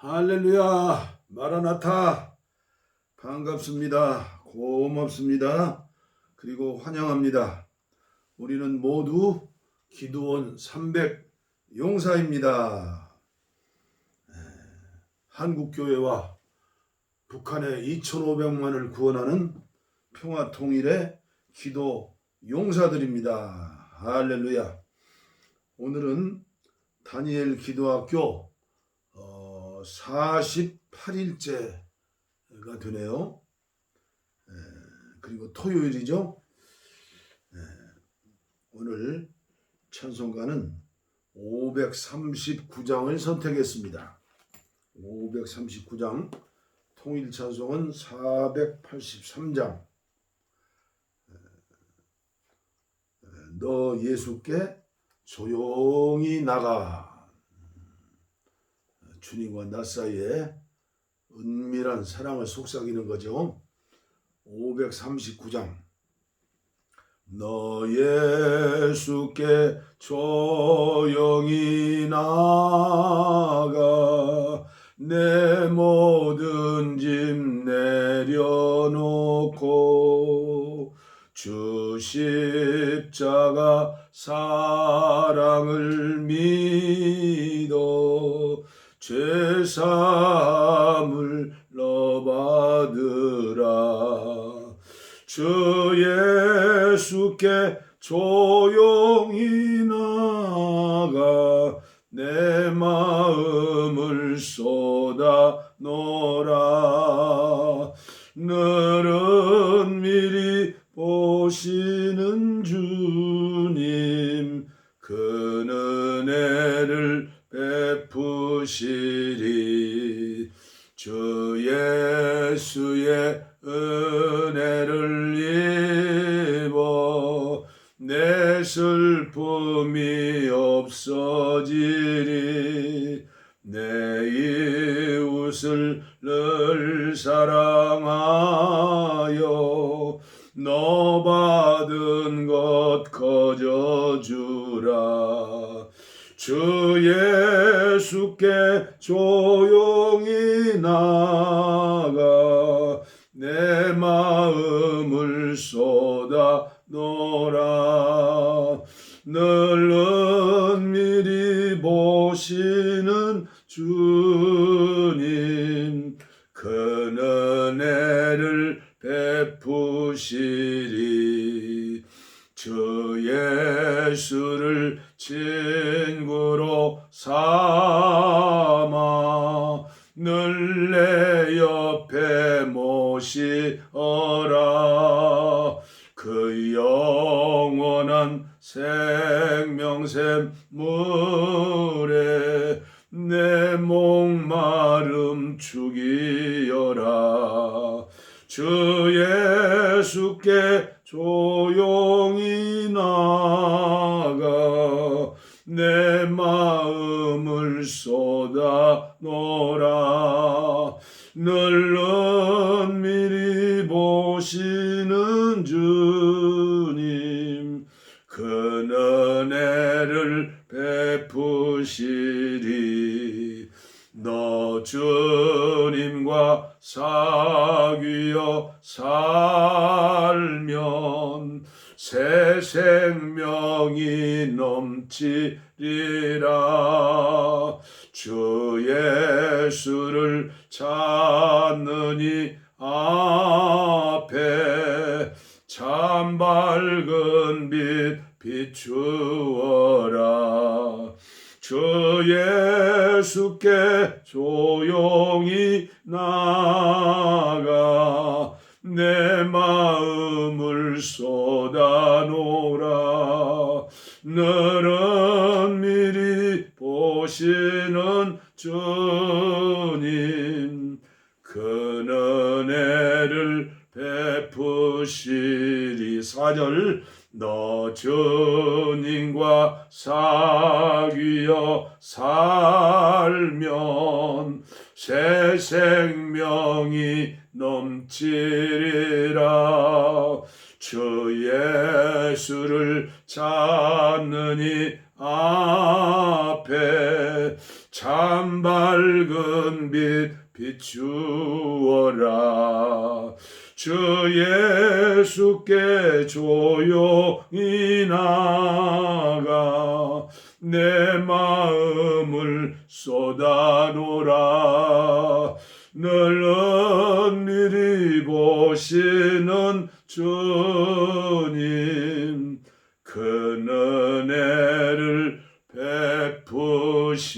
할렐루야, 마라나타. 반갑습니다. 고맙습니다. 그리고 환영합니다. 우리는 모두 기도원 300 용사입니다. 한국교회와 북한의 2,500만을 구원하는 평화통일의 기도 용사들입니다. 할렐루야. 오늘은 다니엘 기도학교 48일째가 되네요. 그리고 토요일이죠. 오늘 찬송가는 539장을 선택했습니다. 539장, 통일 찬송은 483장. 너 예수께 조용히 나가. 주님과 나 사이에 은밀한 사랑을 속삭이는 거죠. 539장. 너 예수께 조용히 나가 내 모든 짐 내려놓고 주 십자가 사랑을 믿어 죄사함을 너 받으라. 주 예수께 조용히 나가 내 마음을 쏟아 놓으라. 너는 미리 보시는 주님 그 은혜를 베푸시리. 주 예수의 은혜를 입어 내 슬픔이 없어지리. 내 이웃을 늘 사랑하여 너 받은 것 거저주라. 주 예수께 조용히 나가 내 마음을 쏟아 놓으라. 늘 은밀히 보시는 주님 그 은혜를 베푸시리. 주 예수를 친구로 삼아 늘 내 옆에 모시어라. 그 영원한 생명샘 물에 내 목마름 죽이어라. 주 예수께 조용히 나가 내 마음을 쏟아 놓으라. 늘 은밀히 보시는 주님 그 은혜를 베푸시리. 너 주님과 사귀어 살면 새 생명이 넘치리라. 주 예수를 찾느니 앞에 참 밝은 빛 비추어라. 주 예수께 조용히 나가 내 마음을 쏟아 놓으라. 너는 미리 보시는 주님 그 은혜를 베푸시리. 4절. 너 주님과 사귀어 살면 새 생명이 넘치리라. 주 예수를 찾느니 앞에 참 밝은 빛 비추어라. 주 예수께 조용히 나가 내 마음을 쏟아놓으라. 늘 은밀히 보시는 주님 큰 은혜를 베푸시리.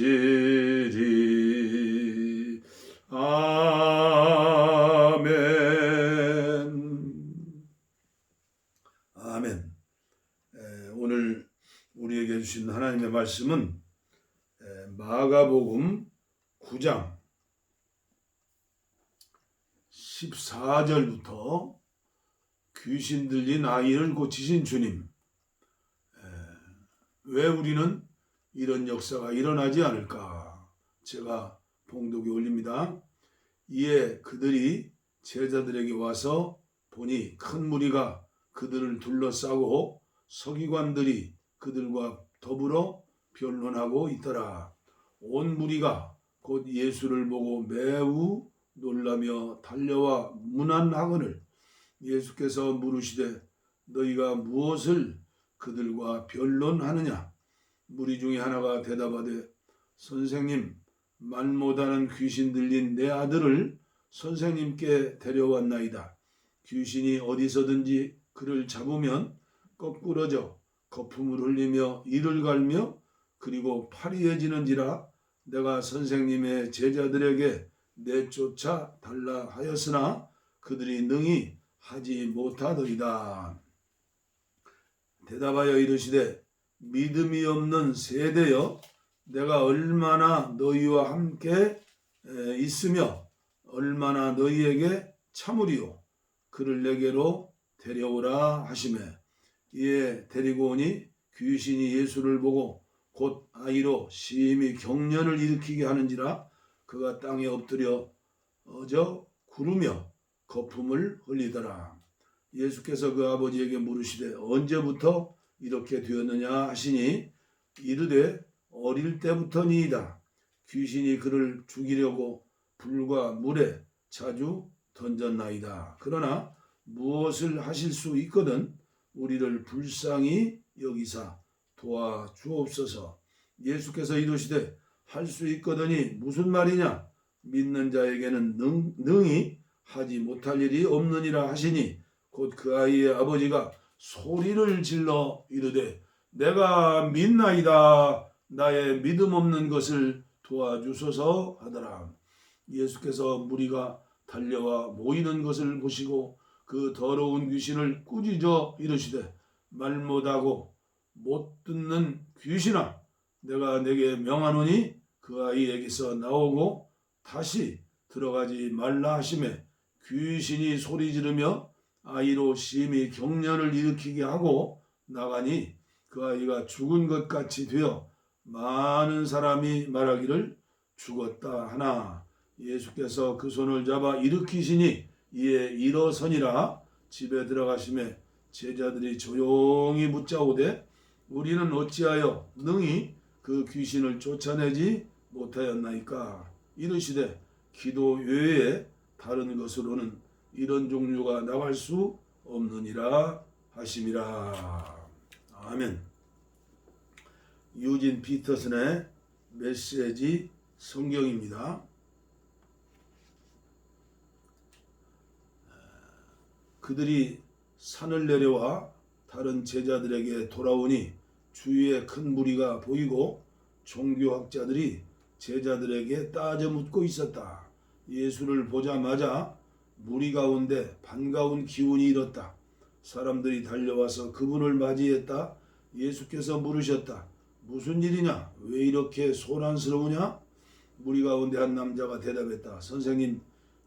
아멘. 아멘. 오늘 우리에게 주신 하나님의 말씀은 마가복음 9장 14절부터 귀신 들린 아이를 고치신 주님, 왜 우리는 이런 역사가 일어나지 않을까? 제가 봉독에 올립니다. 이에 그들이 제자들에게 와서 보니 큰 무리가 그들을 둘러싸고 서기관들이 그들과 더불어 변론하고 있더라. 온 무리가 곧 예수를 보고 매우 놀라며 달려와 문안하거늘 예수께서 물으시되 너희가 무엇을 그들과 변론하느냐? 무리 중에 하나가 대답하되 선생님, 말 못하는 귀신 들린 내 아들을 선생님께 데려왔나이다. 귀신이 어디서든지 그를 잡으면 거꾸러져 거품을 흘리며 이를 갈며 그리고 파리해지는지라 내가 선생님의 제자들에게 내쫓아 달라 하였으나 그들이 능히 하지 못하더이다. 대답하여 이르시되 믿음이 없는 세대여, 내가 얼마나 너희와 함께 있으며 얼마나 너희에게 참으리요. 그를 내게로 데려오라 하시매 이에 데리고 오니 귀신이 예수를 보고 곧 아이로 심히 경련을 일으키게 하는지라 그가 땅에 엎드려 구르며 거품을 흘리더라. 예수께서 그 아버지에게 물으시되 언제부터 이렇게 되었느냐 하시니 이르되 어릴 때부터니이다. 귀신이 그를 죽이려고 불과 물에 자주 던졌나이다. 그러나 무엇을 하실 수 있거든 우리를 불쌍히 여기사 도와주옵소서. 예수께서 이르시되 할 수 있거든이 무슨 말이냐? 믿는 자에게는 능히 하지 못할 일이 없느니라 하시니 곧 그 아이의 아버지가 소리를 질러 이르되 내가 믿나이다. 나의 믿음 없는 것을 도와주소서 하더라. 예수께서 무리가 달려와 모이는 것을 보시고 그 더러운 귀신을 꾸짖어 이르시되 말 못하고 못 듣는 귀신아, 내가 내게 명하노니 그 아이에게서 나오고 다시 들어가지 말라 하시매 귀신이 소리 지르며 아이로 심히 경련을 일으키게 하고 나가니 그 아이가 죽은 것 같이 되어 많은 사람이 말하기를 죽었다 하나 예수께서 그 손을 잡아 일으키시니 이에 일어서니라. 집에 들어가시매 제자들이 조용히 묻자오되 우리는 어찌하여 능히 그 귀신을 쫓아내지 못하였나이까? 이르시되 기도 외에 다른 것으로는 이런 종류가 나갈 수 없느니라 하심이라. 아멘. 유진 피터슨의 메시지 성경입니다. 그들이 산을 내려와 다른 제자들에게 돌아오니 주위에 큰 무리가 보이고 종교학자들이 제자들에게 따져 묻고 있었다. 예수를 보자마자 무리 가운데 반가운 기운이 일었다. 사람들이 달려와서 그분을 맞이했다. 예수께서 물으셨다. 무슨 일이냐? 왜 이렇게 소란스러우냐? 무리 가운데 한 남자가 대답했다. 선생님,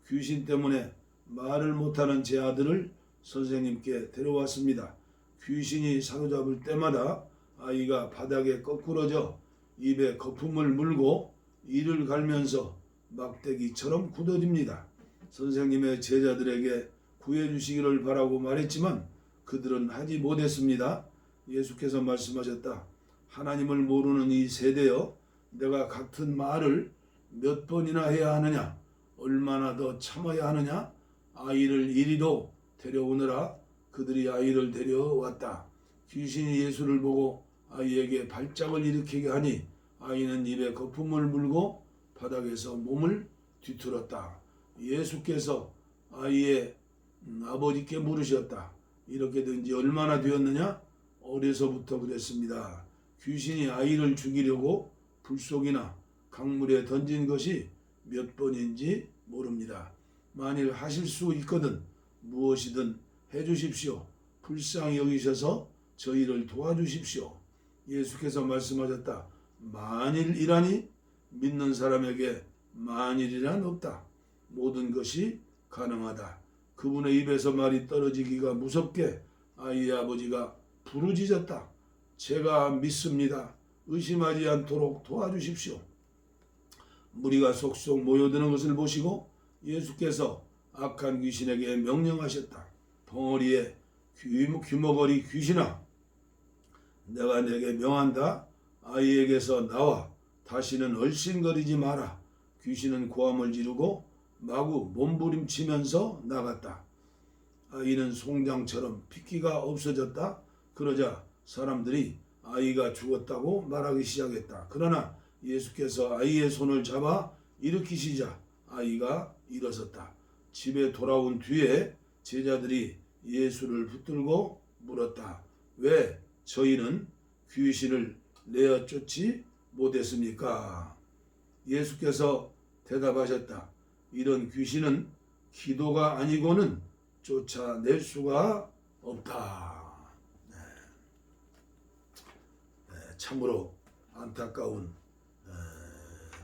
귀신 때문에 말을 못하는 제 아들을 선생님께 데려왔습니다. 귀신이 사로잡을 때마다 아이가 바닥에 거꾸러져 입에 거품을 물고 이를 갈면서 막대기처럼 굳어집니다. 선생님의 제자들에게 구해주시기를 바라고 말했지만 그들은 하지 못했습니다. 예수께서 말씀하셨다. 하나님을 모르는 이 세대여, 내가 같은 말을 몇 번이나 해야 하느냐? 얼마나 더 참아야 하느냐? 아이를 이리로 데려오느라 그들이 아이를 데려왔다. 귀신이 예수를 보고 아이에게 발작을 일으키게 하니 아이는 입에 거품을 물고 바닥에서 몸을 뒤틀었다. 예수께서 아이의 아버지께 물으셨다. 이렇게 된 지 얼마나 되었느냐? 어려서부터 그랬습니다. 귀신이 아이를 죽이려고 불속이나 강물에 던진 것이 몇 번인지 모릅니다. 만일 하실 수 있거든 무엇이든 해주십시오. 불쌍히 여기셔서 저희를 도와주십시오. 예수께서 말씀하셨다. 만일이라니 믿는 사람에게 만일이란 없다. 모든 것이 가능하다. 그분의 입에서 말이 떨어지기가 무섭게 아이의 아버지가 부르짖었다. 제가 믿습니다. 의심하지 않도록 도와주십시오. 무리가 속속 모여드는 것을 보시고 예수께서 악한 귀신에게 명령하셨다. 덩어리에 귀머거리 귀신아, 내가 내게 명한다. 아이에게서 나와 다시는 얼씬거리지 마라. 귀신은 고함을 지르고 마구 몸부림치면서 나갔다. 아이는 송장처럼 핏기가 없어졌다. 그러자 사람들이 아이가 죽었다고 말하기 시작했다. 그러나 예수께서 아이의 손을 잡아 일으키시자 아이가 일어섰다. 집에 돌아온 뒤에 제자들이 예수를 붙들고 물었다. 왜 저희는 귀신을 내어 쫓지 못했습니까? 예수께서 대답하셨다. 이런 귀신은 기도가 아니고는 쫓아낼 수가 없다. 참으로 안타까운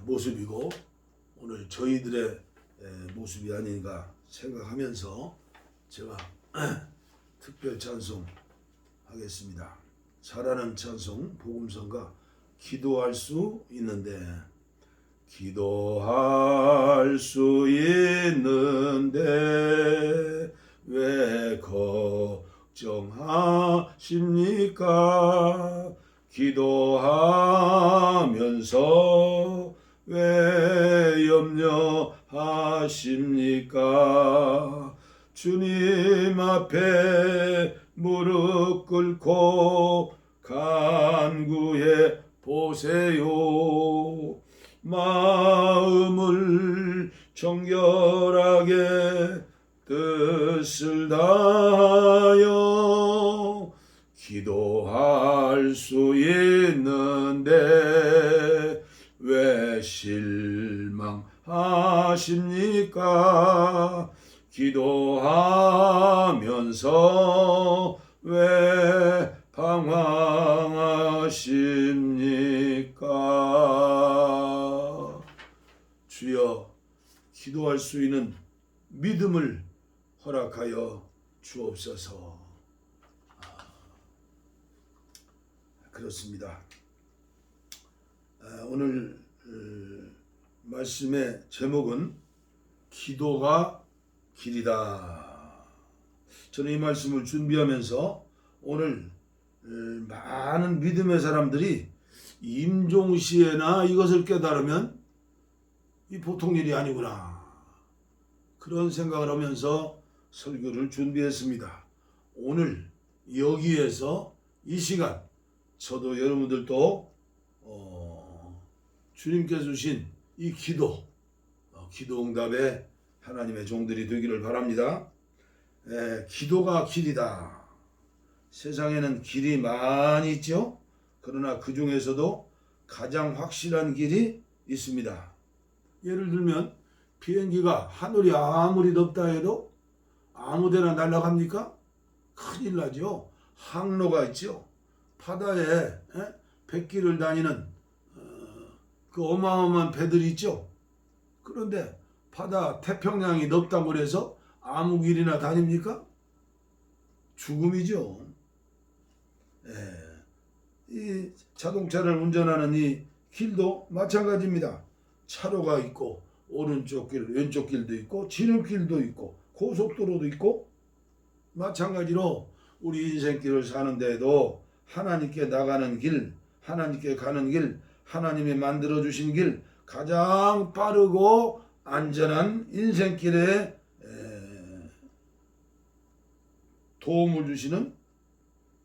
모습이고 오늘 저희들의 모습이 아닌가 생각하면서 제가 특별 찬송 하겠습니다. 잘하는 찬송 복음성가 기도할 수 있는데 기도할 수 있는데 왜 걱정하십니까? 기도하면서 왜 염려하십니까? 주님 앞에 무릎 꿇고 간구해 보세요. 마음을 정결하게 뜻을 다하여 기도할 수 있는데 왜 실망하십니까? 기도하면서 왜 방황하십니까? 주여, 기도할 수 있는 믿음을 허락하여 주옵소서. 그렇습니다. 오늘 말씀의 제목은 기도가 길이다. 저는 이 말씀을 준비하면서 오늘 많은 믿음의 사람들이 임종시에나 이것을 깨달으면 이 보통 일이 아니구나, 그런 생각을 하면서 설교를 준비했습니다. 오늘 여기에서 이 시간 저도 여러분들도 주님께서 주신 이 기도 응답에 하나님의 종들이 되기를 바랍니다. 기도가 길이다. 세상에는 길이 많이 있죠. 그러나 그 중에서도 가장 확실한 길이 있습니다. 예를 들면 비행기가 하늘이 아무리 덥다 해도 아무데나 날아갑니까? 큰일 나죠. 항로가 있죠. 바다에 백기를 다니는 그 어마어마한 배들이 있죠. 그런데 바다 태평양이 넓다고 해서 아무 길이나 다닙니까? 죽음이죠. 이 자동차를 운전하는 이 길도 마찬가지입니다. 차로가 있고 오른쪽 길, 왼쪽 길도 있고 진흙길도 있고 고속도로도 있고, 마찬가지로 우리 인생길을 사는 데에도 하나님께 나가는 길, 하나님께 가는 길 하나님이 만들어 주신 길, 가장 빠르고 안전한 인생길에 도움을 주시는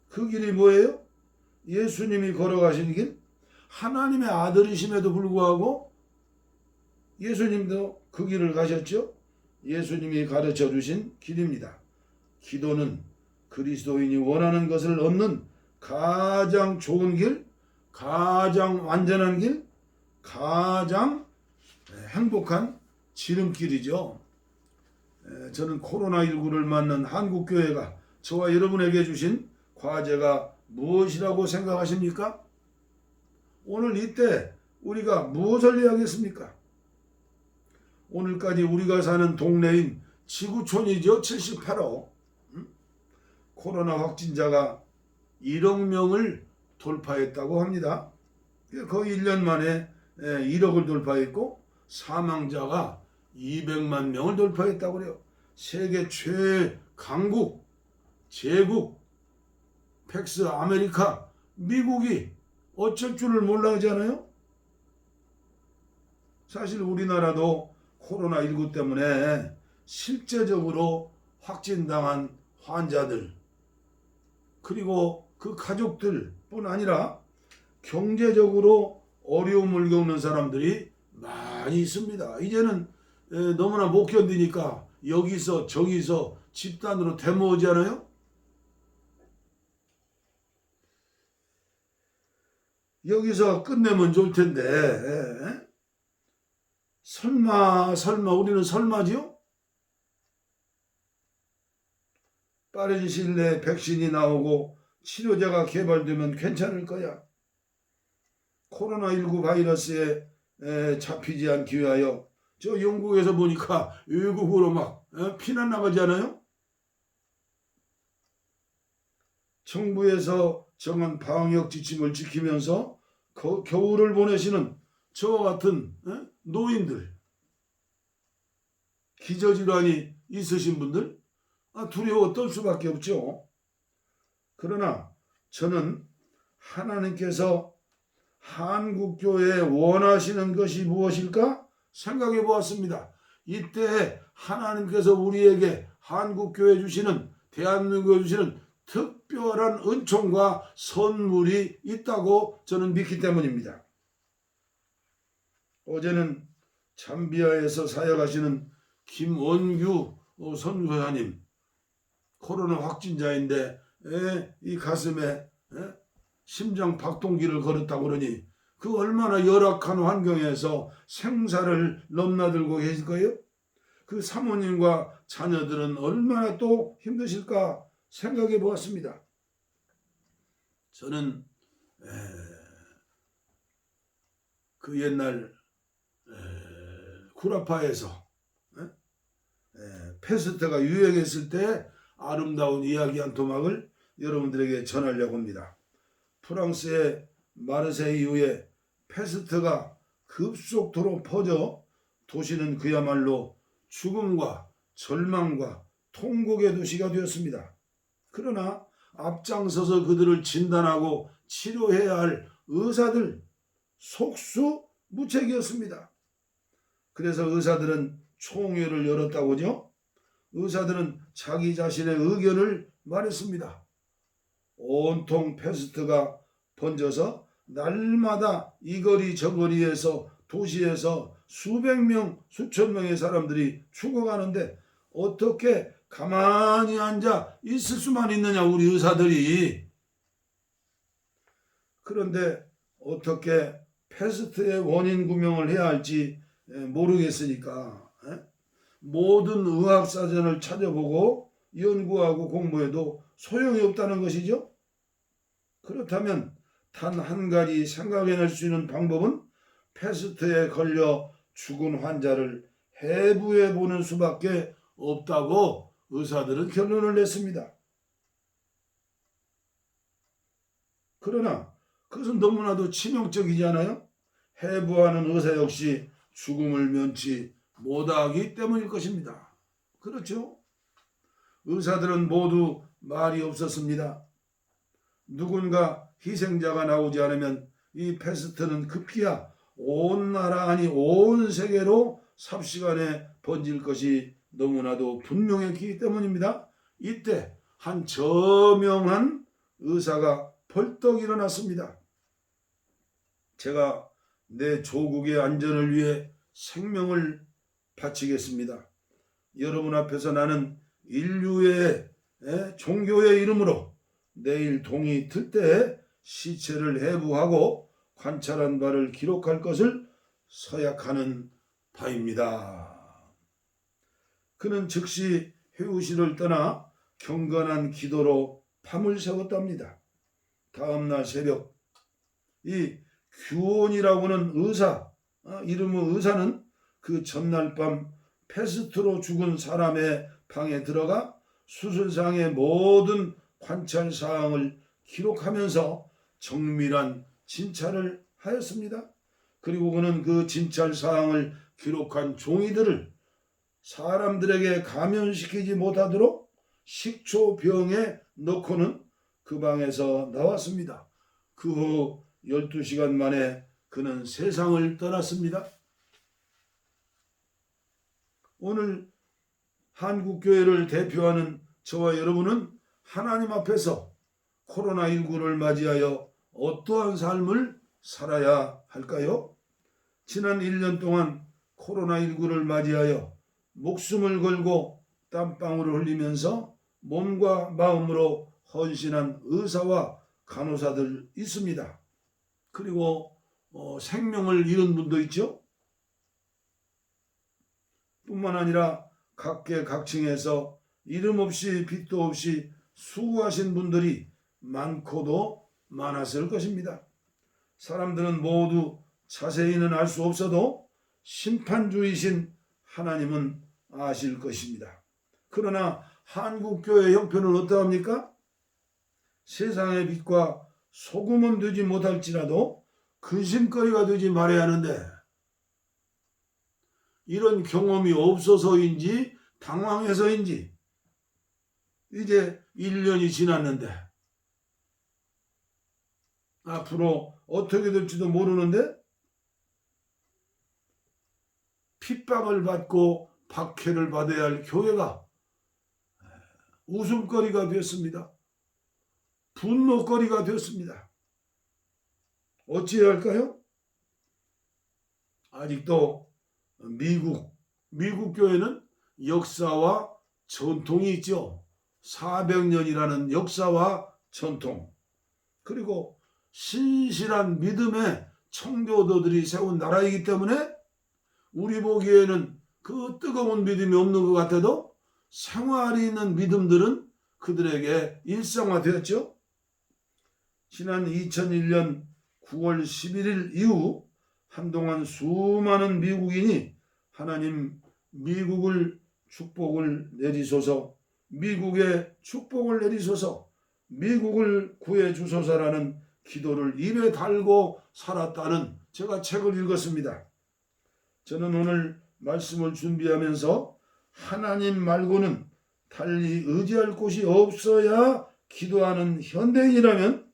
그 길이 뭐예요? 예수님이 걸어가신 길, 하나님의 아들이심에도 불구하고 예수님도 그 길을 가셨죠. 예수님이 가르쳐 주신 길입니다. 기도는 그리스도인이 원하는 것을 얻는 가장 좋은 길, 가장 완전한 길, 가장 행복한 지름길이죠. 저는 코로나19를 맞는 한국교회가 저와 여러분에게 주신 과제가 무엇이라고 생각하십니까? 오늘 이때 우리가 무엇을 해야겠습니까? 오늘까지 우리가 사는 동네인 지구촌이죠. 78호. 코로나 확진자가 1억 명을 돌파했다고 합니다. 거의 1년 만에 1억을 돌파했고 사망자가 200만 명을 돌파했다고 그래요. 세계 최강국, 제국, 팩스 아메리카, 미국이 어쩔 줄을 몰라 하잖아요. 사실 우리나라도 코로나19 때문에 실제적으로 확진당한 환자들, 그리고 그 가족들뿐 아니라 경제적으로 어려움을 겪는 사람들이 많이 있습니다. 이제는 너무나 못 견디니까 여기서 저기서 집단으로 데모오잖아요. 여기서 끝내면 좋을 텐데 설마 우리는 설마지요? 빠른 시일 내에 백신이 나오고 치료제가 개발되면 괜찮을 거야. 코로나19 바이러스에 잡히지 않기 위하여 저 영국에서 보니까 외국으로 막 피난 나가잖아요. 정부에서 정한 방역 지침을 지키면서 겨울을 보내시는 저와 같은 노인들, 기저질환이 있으신 분들 두려워 떨 수밖에 없죠. 그러나 저는 하나님께서 한국교회에 원하시는 것이 무엇일까 생각해 보았습니다. 이때 하나님께서 우리에게 한국교회 주시는, 대한민국에 주시는 특별한 은총과 선물이 있다고 저는 믿기 때문입니다. 어제는 잠비아에서 사역하시는 김원규 선교사님, 코로나 확진자인데 이 가슴에 심장 박동기를 걸었다고 그러니 그 얼마나 열악한 환경에서 생사를 넘나들고 계실 거예요? 그 사모님과 자녀들은 얼마나 또 힘드실까 생각해 보았습니다. 저는 그 옛날 쿠라파에서 패스트가 유행했을 때 아름다운 이야기 한 토막을 여러분들에게 전하려고 합니다. 프랑스의 마르세유 이후에 패스트가 급속도로 퍼져 도시는 그야말로 죽음과 절망과 통곡의 도시가 되었습니다. 그러나 앞장서서 그들을 진단하고 치료해야 할 의사들 속수무책이었습니다. 그래서 의사들은 총회를 열었다고 하죠. 의사들은 자기 자신의 의견을 말했습니다. 온통 패스트가 번져서 날마다 이 거리 저 거리에서 도시에서 수백 명, 수천 명의 사람들이 죽어가는데 어떻게 가만히 앉아 있을 수만 있느냐 우리 의사들이. 그런데 어떻게 패스트의 원인 구명을 해야 할지 모르겠으니까 모든 의학사전을 찾아보고 연구하고 공부해도 소용이 없다는 것이죠. 그렇다면 단 한 가지 생각해낼 수 있는 방법은 패스트에 걸려 죽은 환자를 해부해 보는 수밖에 없다고 의사들은 결론을 냈습니다. 그러나 그것은 너무나도 치명적이잖아요. 해부하는 의사 역시 죽음을 면치 못하기 때문일 것입니다. 그렇죠? 의사들은 모두 말이 없었습니다. 누군가 희생자가 나오지 않으면 이 패스트는 급기야 온 나라 아니 온 세계로 삽시간에 번질 것이 너무나도 분명했기 때문입니다. 이때 한 저명한 의사가 벌떡 일어났습니다. 제가 내 조국의 안전을 위해 생명을 바치겠습니다. 여러분 앞에서 나는 인류의 종교의 이름으로 내일 동이 틀 때 시체를 해부하고 관찰한 바를 기록할 것을 서약하는 바입니다. 그는 즉시 회우실을 떠나 경건한 기도로 밤을 새웠답니다. 다음날 새벽 이 규온이라고는 의사, 이름의 의사는 그 전날 밤 패스트로 죽은 사람의 방에 들어가 수술상의 모든 관찰 사항을 기록하면서 정밀한 진찰을 하였습니다. 그리고 그는 그 진찰 사항을 기록한 종이들을 사람들에게 감염시키지 못하도록 식초병에 넣고는 그 방에서 나왔습니다. 그 후 12시간 만에 그는 세상을 떠났습니다. 오늘 한국교회를 대표하는 저와 여러분은 하나님 앞에서 코로나19를 맞이하여 어떠한 삶을 살아야 할까요? 지난 1년 동안 코로나19를 맞이하여 목숨을 걸고 땀방울을 흘리면서 몸과 마음으로 헌신한 의사와 간호사들 있습니다. 그리고 생명을 잃은 분도 있죠. 뿐만 아니라 각계각층에서 이름 없이 빚도 없이 수고하신 분들이 많고도 많았을 것입니다. 사람들은 모두 자세히는 알 수 없어도 심판주이신 하나님은 아실 것입니다. 그러나 한국교회 형편은 어떠합니까? 세상의 빛과 소금은 되지 못할지라도 근심거리가 되지 말아야 하는데 이런 경험이 없어서인지 당황해서인지 이제 1년이 지났는데 앞으로 어떻게 될지도 모르는데 핍박을 받고 박해를 받아야 할 교회가 웃음거리가 되었습니다. 분노거리가 되었습니다. 어찌해야 할까요? 아직도 미국 교회는 역사와 전통이 있죠. 400년이라는 역사와 전통, 그리고 신실한 믿음의 청교도들이 세운 나라이기 때문에 우리 보기에는 그 뜨거운 믿음이 없는 것 같아도 생활이 있는 믿음들은 그들에게 일상화되었죠. 지난 2001년 9월 11일 이후 한동안 수많은 미국인이 하나님 미국을 축복을 내리소서, 미국에 축복을 내리소서, 미국을 구해 주소서라는 기도를 입에 달고 살았다는 제가 책을 읽었습니다. 저는 오늘 말씀을 준비하면서 하나님 말고는 달리 의지할 곳이 없어야 기도하는 현대인이라면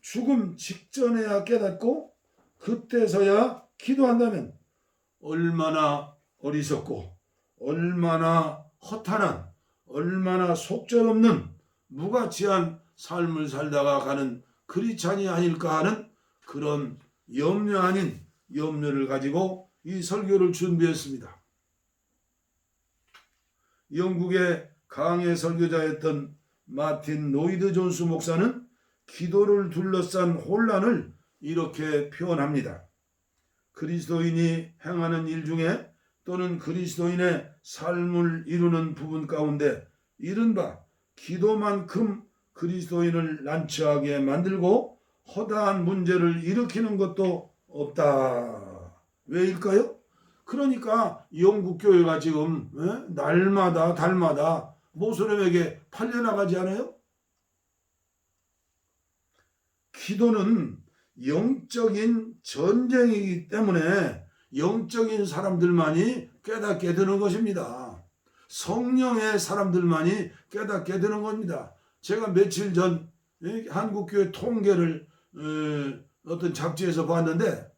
죽음 직전에야 깨닫고 그때서야 기도한다면 얼마나 어리석고 얼마나 허탄한 얼마나 속절없는 무가치한 삶을 살다가 가는 크리스찬이 아닐까 하는 그런 염려 아닌 염려를 가지고 이 설교를 준비했습니다. 영국의 강해 설교자였던 마틴 노이드 존스 목사는 기도를 둘러싼 혼란을 이렇게 표현합니다. 그리스도인이 행하는 일 중에 또는 그리스도인의 삶을 이루는 부분 가운데 이른바 기도만큼 그리스도인을 난처하게 만들고 허다한 문제를 일으키는 것도 없다. 왜일까요? 그러니까 영국 교회가 지금 날마다 달마다 모슬렘에게 팔려나가지 않아요? 기도는 영적인 전쟁이기 때문에 영적인 사람들만이 깨닫게 되는 것입니다. 성령의 사람들만이 깨닫게 되는 겁니다. 제가 며칠 전 한국교회 통계를 어떤 잡지에서 봤는데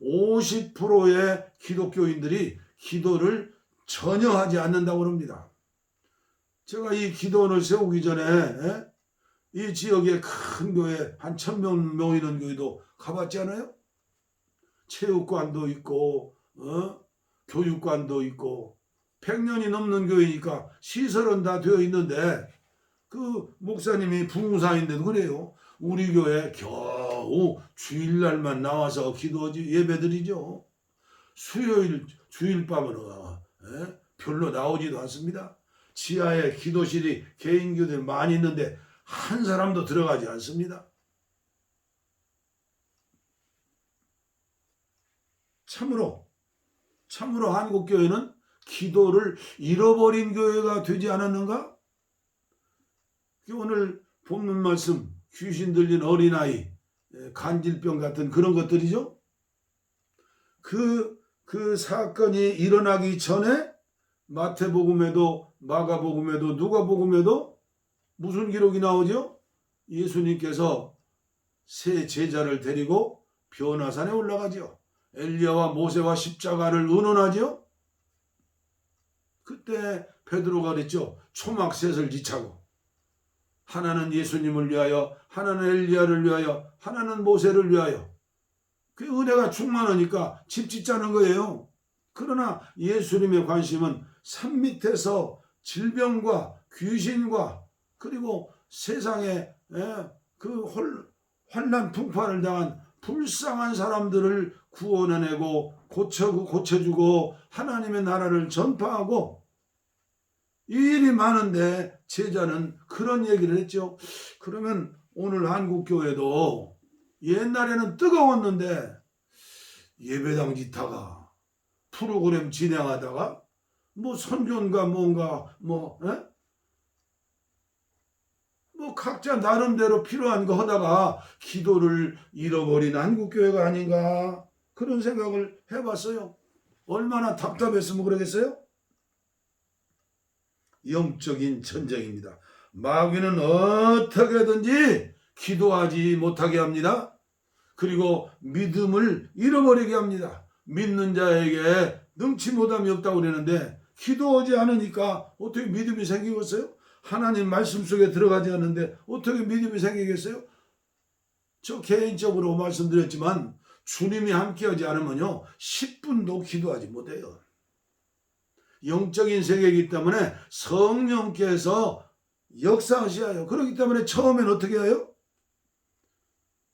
50%의 기독교인들이 기도를 전혀 하지 않는다고 합니다. 제가 이 기도원을 세우기 전에 이 지역의 큰 교회 한 1000명 모이는 교회도 가봤지 않아요? 체육관도 있고 교육관도 있고 100년이 넘는 교회니까 시설은 다 되어 있는데 그 목사님이 부흥사인데도 그래요. 우리 교회 겨우 주일날만 나와서 기도하지 예배드리죠. 수요일 주일밤은 별로 나오지도 않습니다. 지하에 기도실이 개인 교회들 많이 있는데 한 사람도 들어가지 않습니다. 참으로 한국교회는 기도를 잃어버린 교회가 되지 않았는가? 오늘 본문 말씀 귀신 들린 어린아이, 간질병 같은 그런 것들이죠. 그 사건이 일어나기 전에 마태복음에도 마가복음에도 누가복음에도 무슨 기록이 나오죠? 예수님께서 세 제자를 데리고 변화산에 올라가죠. 엘리야와 모세와 십자가를 의논하죠. 그때 베드로가 그랬죠. 초막셋을 지차고 하나는 예수님을 위하여, 하나는 엘리야를 위하여, 하나는 모세를 위하여. 그 은혜가 충만하니까 집 짓자는 거예요. 그러나 예수님의 관심은 산 밑에서 질병과 귀신과 그리고 세상에 그 환난 풍파를 당한 불쌍한 사람들을 구원해내고 고쳐주고 하나님의 나라를 전파하고 이 일이 많은데 제자는 그런 얘기를 했죠. 그러면 오늘 한국교회도 옛날에는 뜨거웠는데 예배당 짓다가 프로그램 진행하다가 뭐 선교인가 뭔가 뭐 각자 나름대로 필요한 거 하다가 기도를 잃어버린 한국교회가 아닌가 그런 생각을 해봤어요. 얼마나 답답했으면 그러겠어요? 영적인 전쟁입니다. 마귀는 어떻게든지 기도하지 못하게 합니다. 그리고 믿음을 잃어버리게 합니다. 믿는 자에게 능치 못함이 없다고 그러는데 기도하지 않으니까 어떻게 믿음이 생기겠어요? 하나님 말씀 속에 들어가지 않는데 어떻게 믿음이 생기겠어요? 저 개인적으로 말씀드렸지만 주님이 함께하지 않으면요 10분도 기도하지 못해요. 영적인 세계이기 때문에 성령께서 역사하셔야 해요. 그렇기 때문에 처음엔 어떻게 해요?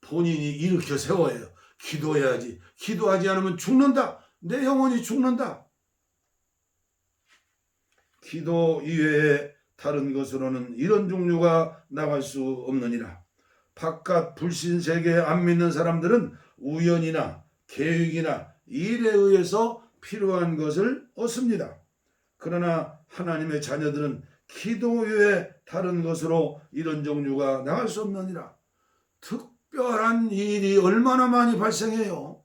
본인이 일으켜 세워야 해요. 기도해야지. 기도하지 않으면 죽는다. 내 영혼이 죽는다. 기도 이외에 다른 것으로는 이런 종류가 나갈 수 없느니라. 바깥 불신 세계에 안 믿는 사람들은 우연이나 계획이나 일에 의해서 필요한 것을 얻습니다. 그러나 하나님의 자녀들은 기도 외에 다른 것으로 이런 종류가 나갈 수 없느니라. 특별한 일이 얼마나 많이 발생해요.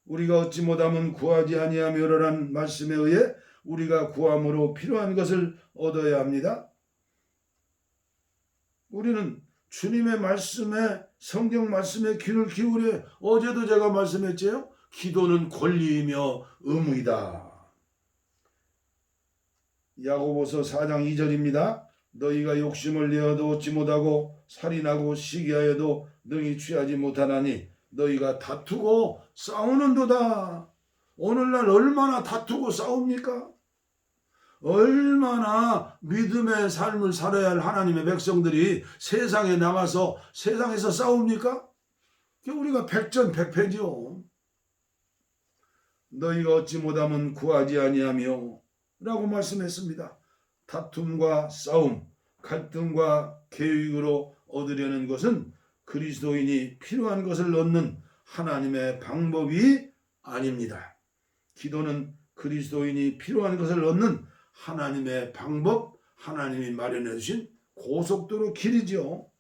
우리가 얻지 못하면 구하지 아니하며라는 말씀에 의해 우리가 구함으로 필요한 것을 얻어야 합니다. 우리는 주님의 말씀에 성경 말씀에 귀를 기울여 어제도 제가 말씀했죠. 기도는 권리이며 의무이다. 야고보서 4장 2절입니다. 너희가 욕심을 내어도 얻지 못하고 살인하고 시기하여도 능히 취하지 못하나니 너희가 다투고 싸우는도다. 오늘날 얼마나 다투고 싸웁니까? 얼마나 믿음의 삶을 살아야 할 하나님의 백성들이 세상에 나가서 세상에서 싸웁니까? 우리가 백전백패지요. 너희가 얻지 못하면 구하지 아니하며 라고 말씀했습니다. 다툼과 싸움, 갈등과 계획으로 얻으려는 것은 그리스도인이 필요한 것을 얻는 하나님의 방법이 아닙니다. 기도는 그리스도인이 필요한 것을 얻는 하나님의 방법, 하나님이 마련해 주신 고속도로 길이죠.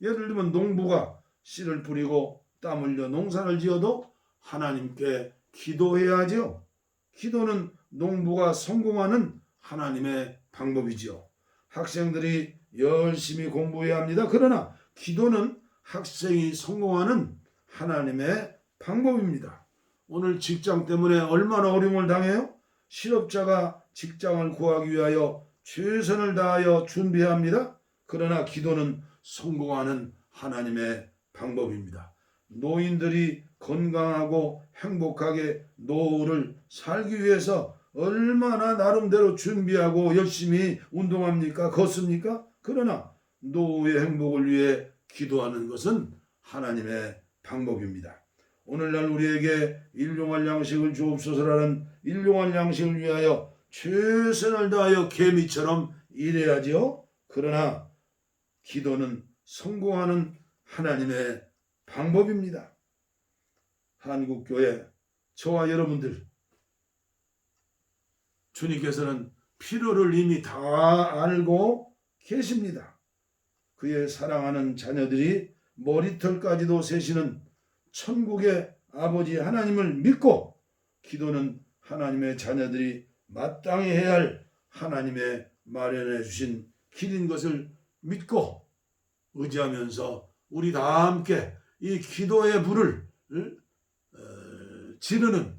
예를 들면 농부가 씨를 뿌리고 땀 흘려 농사를 지어도 하나님께 기도해야 하죠. 기도는 농부가 성공하는 하나님의 방법이죠. 학생들이 열심히 공부해야 합니다. 그러나 기도는 학생이 성공하는 하나님의 방법입니다. 오늘 직장 때문에 얼마나 어려움을 당해요? 실업자가 직장을 구하기 위하여 최선을 다하여 준비해야 합니다. 그러나 기도는 성공하는 하나님의 방법입니다. 노인들이 건강하고 행복하게 노후를 살기 위해서 얼마나 나름대로 준비하고 열심히 운동합니까? 걷습니까? 그러나 노후의 행복을 위해 기도하는 것은 하나님의 방법입니다. 오늘날 우리에게 일용할 양식을 주옵소서라는 일용할 양식을 위하여 최선을 다하여 개미처럼 일해야지요. 그러나 기도는 성공하는 하나님의 방법입니다. 한국교회 저와 여러분들, 주님께서는 필요를 이미 다 알고 계십니다. 그의 사랑하는 자녀들이 머리털까지도 세시는 천국의 아버지 하나님을 믿고 기도는 하나님의 자녀들이 마땅히 해야 할 하나님의 마련해 주신 길인 것을 믿고 의지하면서 우리 다 함께 이 기도의 불을 지르는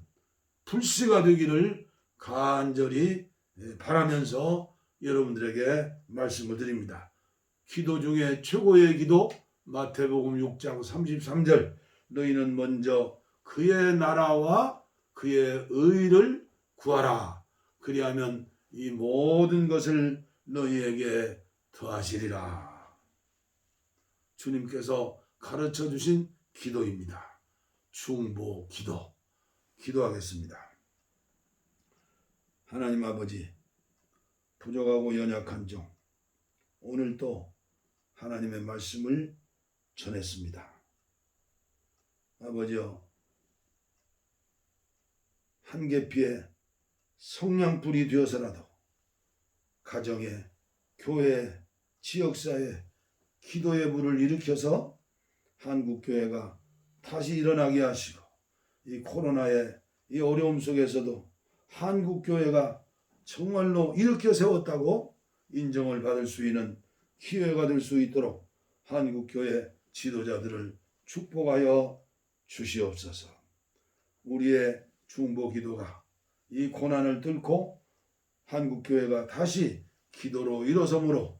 불씨가 되기를 간절히 바라면서 여러분들에게 말씀을 드립니다. 기도 중에 최고의 기도 마태복음 6장 33절 너희는 먼저 그의 나라와 그의 의를 구하라. 그리하면 이 모든 것을 너희에게 더하시리라. 주님께서 가르쳐 주신 기도입니다. 중보 기도. 기도하겠습니다. 하나님 아버지, 부족하고 연약한 종, 오늘도 하나님의 말씀을 전했습니다. 아버지여, 한 계피의 성냥불이 되어서라도 가정에, 교회, 지역사회 기도의 불을 일으켜서 한국교회가 다시 일어나게 하시고 이 코로나의 이 어려움 속에서도 한국교회가 정말로 일으켜 세웠다고 인정을 받을 수 있는 기회가 될 수 있도록 한국교회 지도자들을 축복하여 주시옵소서. 우리의 중보 기도가 이 고난을 뚫고 한국교회가 다시 기도로 일어섬으로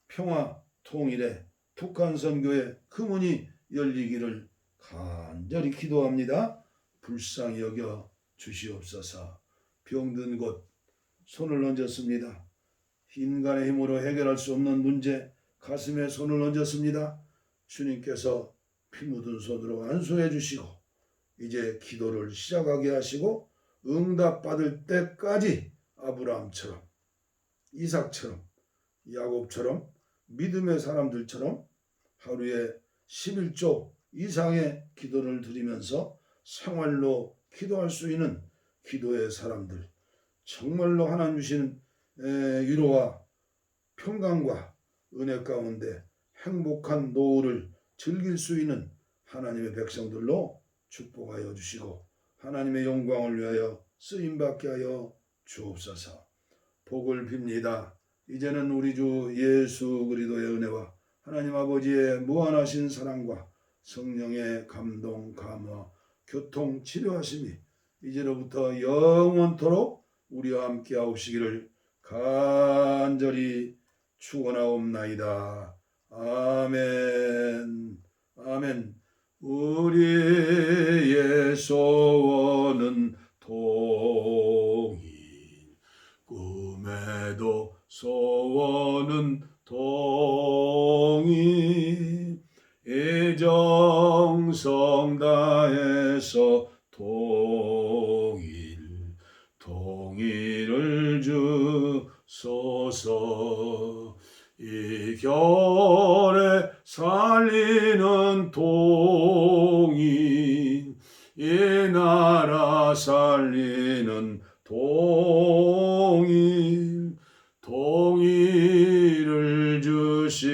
평화 통일의 북한 선교의 그 문이 열리기를 간절히 기도합니다. 불쌍히 여겨 주시옵소서. 병든 곳 손을 얹었습니다. 인간의 힘으로 해결할 수 없는 문제 가슴에 손을 얹었습니다. 주님께서 피 묻은 손으로 안수해 주시고 이제 기도를 시작하게 하시고 응답받을 때까지 아브라함처럼 이삭처럼 야곱처럼 믿음의 사람들처럼 하루에 11조 이상의 기도를 드리면서 생활로 기도할 수 있는 기도의 사람들, 정말로 하나님 주신 위로와 평강과 은혜 가운데 행복한 노후를 즐길 수 있는 하나님의 백성들로 축복하여 주시고 하나님의 영광을 위하여 쓰임받게 하여 주옵소서. 복을 빕니다. 이제는 우리 주 예수 그리스도의 은혜와 하나님 아버지의 무한하신 사랑과 성령의 감동, 감화, 교통, 치료하심이 이제로부터 영원토록 우리와 함께 하옵시기를 간절히 축원하옵나이다. 아멘. 아멘. 우리의 소원은 통일, 꿈에도 소원은 통일, 이정성 다해서 통일을 주소서. 이 겨울에 살리는 통일, 이 나라 살리는 통일을 주시